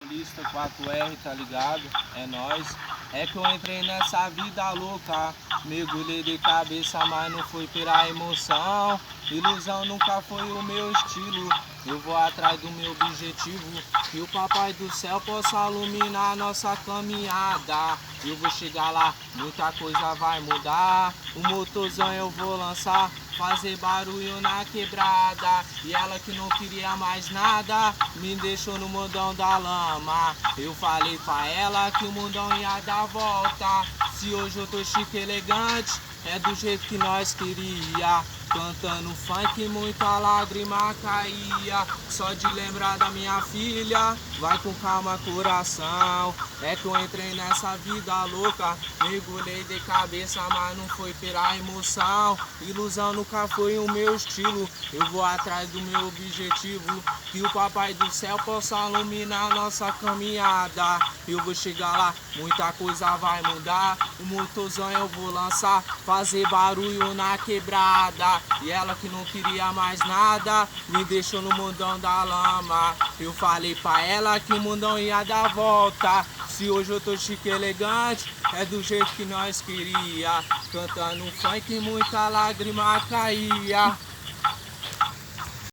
lista 4R, tá ligado? É nóis. É que eu entrei nessa vida louca, mergulhei de cabeça, mas não foi pela emoção. Ilusão nunca foi o meu estilo, eu vou atrás do meu objetivo. Que o papai do céu possa iluminar nossa caminhada. Eu vou chegar lá, muita coisa vai mudar. O motorzão eu vou lançar, fazer barulho na quebrada. E ela que não queria mais nada, me deixou no mundão da lama. Eu falei pra ela que o mundão ia dar volta. Se hoje eu tô chique e elegante, é do jeito que nós queria. Cantando funk, muita lágrima caía. Só de lembrar da minha filha, vai com calma coração. É que eu entrei nessa vida louca, mergulhei de cabeça, mas não foi pela emoção. Ilusão nunca foi o meu estilo, eu vou atrás do meu objetivo. Que o papai do céu possa iluminar nossa caminhada. Eu vou chegar lá, muita coisa vai mudar. O motorzão eu vou lançar, fazer barulho na quebrada. E ela que não queria mais nada, me deixou no mundão da lama. Eu falei pra ela que o mundão ia dar volta. Se hoje eu tô chique e elegante, é do jeito que nós queria. Cantando funk, muita lágrima caía.